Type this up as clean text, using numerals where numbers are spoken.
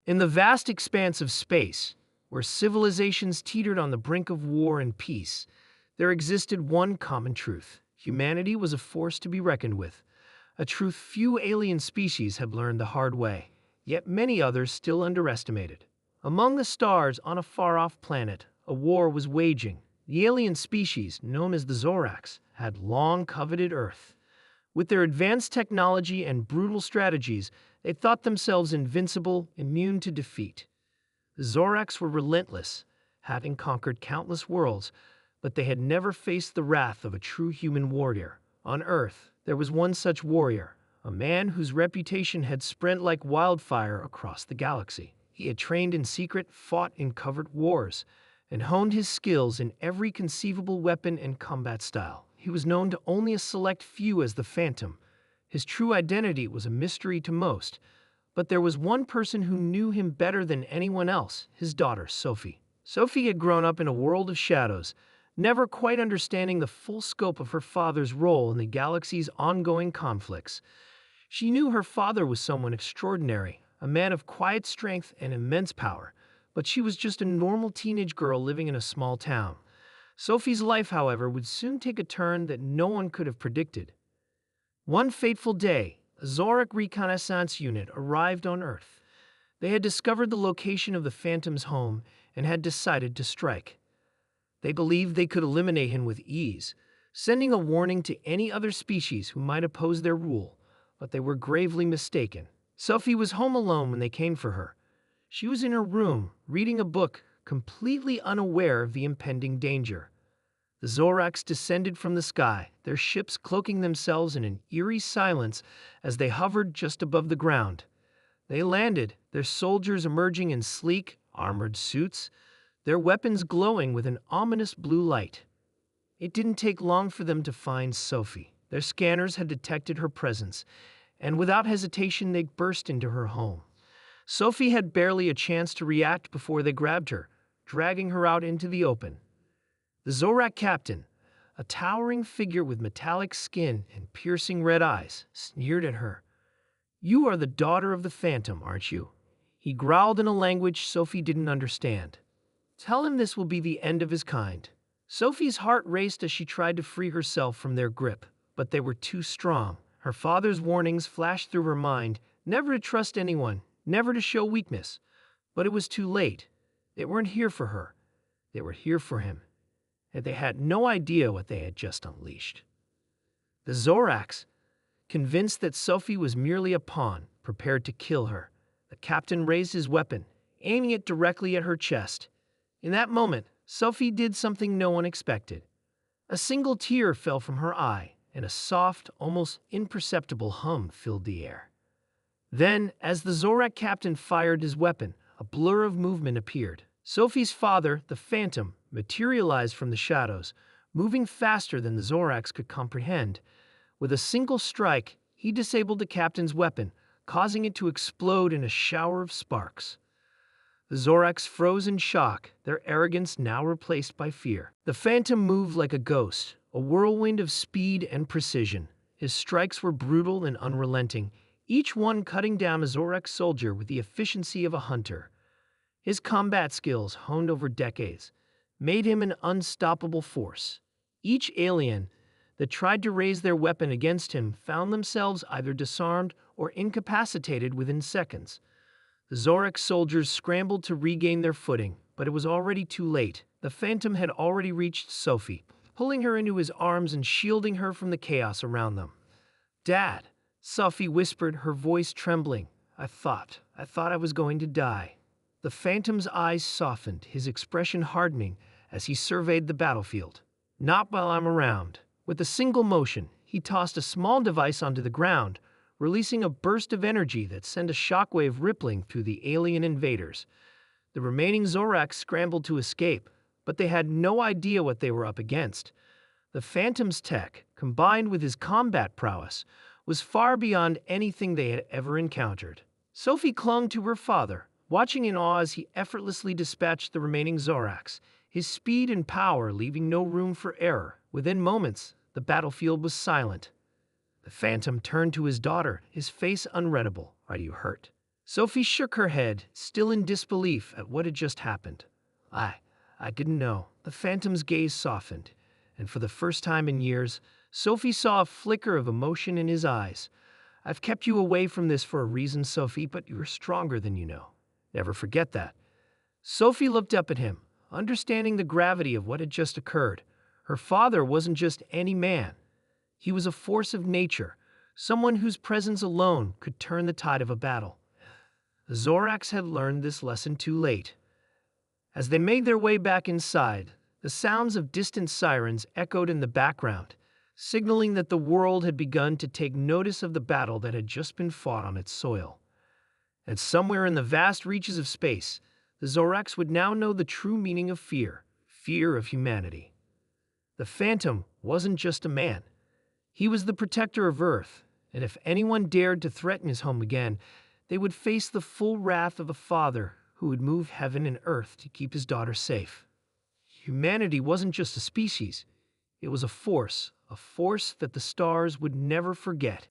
In the vast expanse of space, where civilizations teetered on the brink of war and peace, there existed one common truth. Humanity was a force to be reckoned with, a truth few alien species had learned the hard way, yet many others still underestimated. Among the stars on a far-off planet, a war was waging. The alien species, known as the Zorax, had long coveted Earth. With their advanced technology and brutal strategies, they thought themselves invincible, immune to defeat. The Zorax were relentless, having conquered countless worlds, but they had never faced the wrath of a true human warrior. On Earth, there was one such warrior, a man whose reputation had spread like wildfire across the galaxy. He had trained in secret, fought in covert wars, and honed his skills in every conceivable weapon and combat style. He was known to only a select few as the Phantom. His true identity was a mystery to most, but there was one person who knew him better than anyone else, his daughter, Scifi. Scifi had grown up in a world of shadows, never quite understanding the full scope of her father's role in the galaxy's ongoing conflicts. She knew her father was someone extraordinary, a man of quiet strength and immense power, but she was just a normal teenage girl living in a small town. Sophie's life, however, would soon take a turn that no one could have predicted. One fateful day, a Zorak reconnaissance unit arrived on Earth. They had discovered the location of the Phantom's home and had decided to strike. They believed they could eliminate him with ease, sending a warning to any other species who might oppose their rule, but they were gravely mistaken. Sophie was home alone when they came for her. She was in her room, reading a book, completely unaware of the impending danger. The Zorax descended from the sky, their ships cloaking themselves in an eerie silence as they hovered just above the ground. They landed, their soldiers emerging in sleek, armored suits, their weapons glowing with an ominous blue light. It didn't take long for them to find Sophie. Their scanners had detected her presence, and without hesitation they burst into her home. Sophie had barely a chance to react before they grabbed her, dragging her out into the open. The Zorak captain, a towering figure with metallic skin and piercing red eyes, sneered at her. "You are the daughter of the Phantom, aren't you?" He growled in a language Sophie didn't understand. "Tell him this will be the end of his kind." Sophie's heart raced as she tried to free herself from their grip, but they were too strong. Her father's warnings flashed through her mind, never to trust anyone, never to show weakness. But it was too late. They weren't here for her. They were here for him. And they had no idea what they had just unleashed. The Zorax, convinced that Sophie was merely a pawn, prepared to kill her. The captain raised his weapon, aiming it directly at her chest. In that moment, Sophie did something no one expected. A single tear fell from her eye, and a soft, almost imperceptible hum filled the air. Then, as the Zorak captain fired his weapon, a blur of movement appeared. Sophie's father, the Phantom, materialized from the shadows, moving faster than the Zorax could comprehend. With a single strike, he disabled the captain's weapon, causing it to explode in a shower of sparks. The Zorax froze in shock, their arrogance now replaced by fear. The Phantom moved like a ghost, a whirlwind of speed and precision. His strikes were brutal and unrelenting, each one cutting down a Zorak soldier with the efficiency of a hunter. His combat skills, honed over decades, made him an unstoppable force. Each alien that tried to raise their weapon against him found themselves either disarmed or incapacitated within seconds. The Zorak soldiers scrambled to regain their footing, but it was already too late. The Phantom had already reached Sophie, pulling her into his arms and shielding her from the chaos around them. "Dad," Sophie whispered, her voice trembling. I thought I was going to die." The Phantom's eyes softened, his expression hardening as he surveyed the battlefield. "Not while I'm around." With a single motion, he tossed a small device onto the ground, releasing a burst of energy that sent a shockwave rippling through the alien invaders. The remaining Zorax scrambled to escape, but they had no idea what they were up against. The Phantom's tech, combined with his combat prowess, was far beyond anything they had ever encountered. Sophie clung to her father, watching in awe as he effortlessly dispatched the remaining Zorax, his speed and power leaving no room for error. Within moments, the battlefield was silent. The Phantom turned to his daughter, his face unreadable. "Are you hurt?" Sophie shook her head, still in disbelief at what had just happened. I didn't know. The phantom's gaze softened, and for the first time in years, Sophie saw a flicker of emotion in his eyes. I've kept you away from this for a reason, Sophie, but you're stronger than you know. Never forget that. Sophie looked up at him, understanding the gravity of what had just occurred. Her father wasn't just any man. He was a force of nature, someone whose presence alone could turn the tide of a battle. The Zorax had learned this lesson too late. As they made their way back inside, the sounds of distant sirens echoed in the background, signaling that the world had begun to take notice of the battle that had just been fought on its soil. And somewhere in the vast reaches of space, the Zorax would now know the true meaning of fear, fear of humanity. The Phantom wasn't just a man. He was the protector of Earth, and if anyone dared to threaten his home again, they would face the full wrath of a father who would move heaven and earth to keep his daughter safe. Humanity wasn't just a species. It was a force that the stars would never forget.